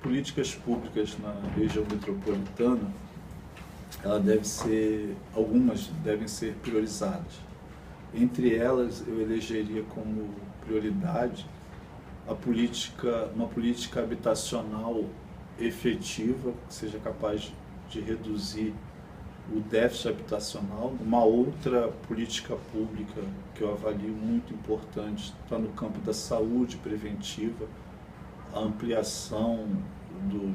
políticas públicas na região metropolitana, algumas devem ser priorizadas. Entre elas, eu elegeria como prioridade uma política habitacional efetiva, que seja capaz de reduzir o déficit habitacional. Uma outra política pública que eu avalio muito importante está no campo da saúde preventiva, a ampliação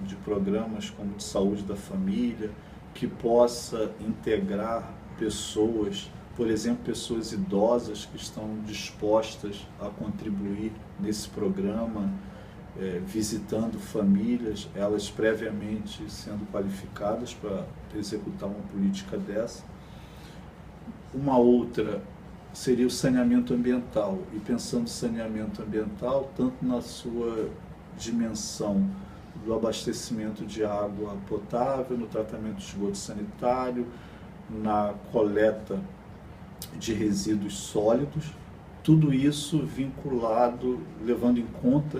de programas como de saúde da família, que possa integrar pessoas, por exemplo, pessoas idosas que estão dispostas a contribuir nesse programa, visitando famílias, elas previamente sendo qualificadas para executar uma política dessa. Uma outra seria o saneamento ambiental, e pensando em saneamento ambiental, tanto na sua dimensão do abastecimento de água potável, no tratamento de esgoto sanitário, na coleta de resíduos sólidos, tudo isso vinculado, levando em conta,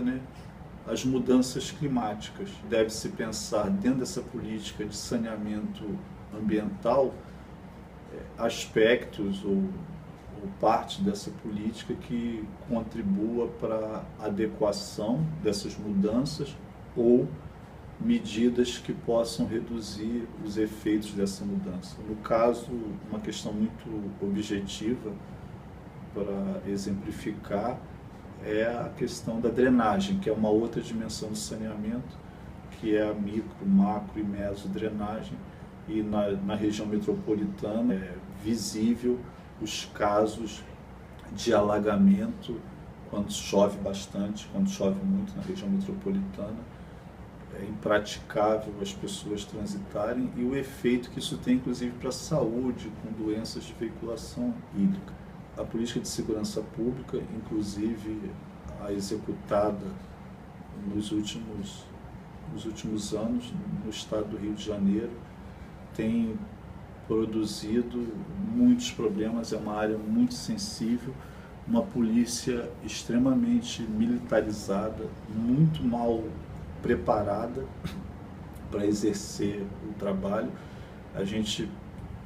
as mudanças climáticas. Deve-se pensar dentro dessa política de saneamento ambiental aspectos ou parte dessa política que contribua para a adequação dessas mudanças ou medidas que possam reduzir os efeitos dessa mudança. No caso, uma questão muito objetiva para exemplificar é a questão da drenagem, que é uma outra dimensão do saneamento, que é a micro, macro e mesodrenagem, e na região metropolitana é visível os casos de alagamento quando chove bastante, quando chove muito na região metropolitana. É impraticável as pessoas transitarem e o efeito que isso tem, inclusive, para a saúde, com doenças de veiculação hídrica. A política de segurança pública, inclusive a executada nos últimos anos no estado do Rio de Janeiro, tem produzido muitos problemas, é uma área muito sensível, uma polícia extremamente militarizada, muito mal preparada para exercer o trabalho. A gente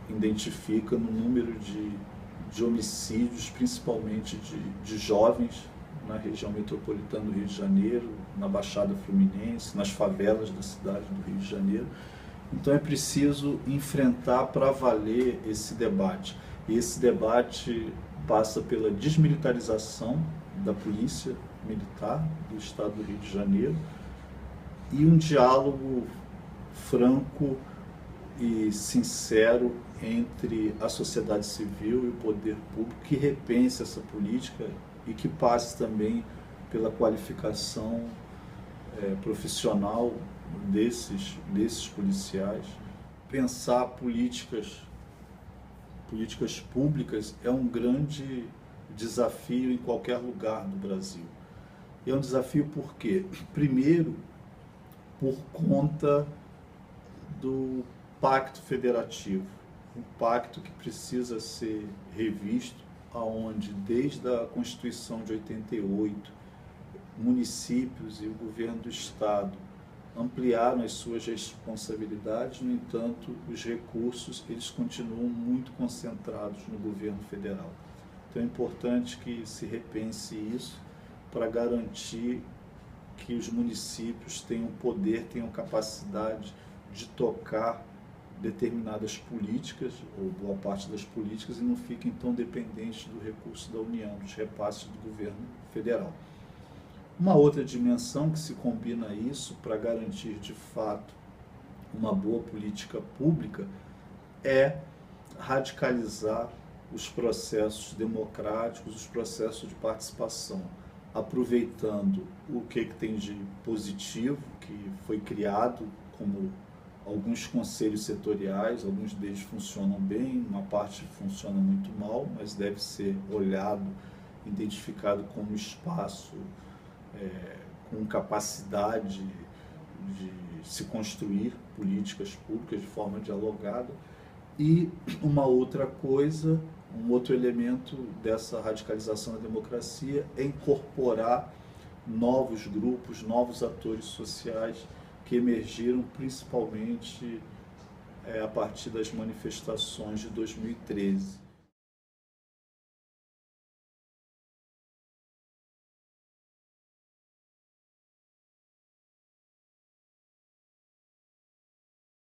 identifica no número de homicídios, principalmente de jovens, na região metropolitana do Rio de Janeiro, na Baixada Fluminense, nas favelas da cidade do Rio de Janeiro. Então é preciso enfrentar para valer esse debate. E esse debate passa pela desmilitarização da polícia militar do estado do Rio de Janeiro e um diálogo franco e sincero entre a sociedade civil e o poder público, que repense essa política e que passe também pela qualificação profissional desses policiais. Pensar políticas públicas é um grande desafio em qualquer lugar do Brasil. E é um desafio por quê? Primeiro, por conta do pacto federativo, um pacto que precisa ser revisto, aonde desde a Constituição de 88, municípios e o governo do estado ampliaram as suas responsabilidades. No entanto, os recursos eles continuam muito concentrados no governo federal. Então é importante que se repense isso para garantir que os municípios tenham poder, tenham capacidade de tocar determinadas políticas, ou boa parte das políticas, e não fiquem tão dependentes do recurso da União, dos repasses do governo federal. Uma outra dimensão que se combina a isso para garantir de fato uma boa política pública é radicalizar os processos democráticos, os processos de participação, aproveitando o que tem de positivo, que foi criado, como alguns conselhos setoriais, alguns deles funcionam bem, uma parte funciona muito mal, mas deve ser olhado, identificado como espaço com capacidade de se construir políticas públicas de forma dialogada. E uma outra coisa, um outro elemento dessa radicalização da democracia é incorporar novos grupos, novos atores sociais que emergiram principalmente a partir das manifestações de 2013.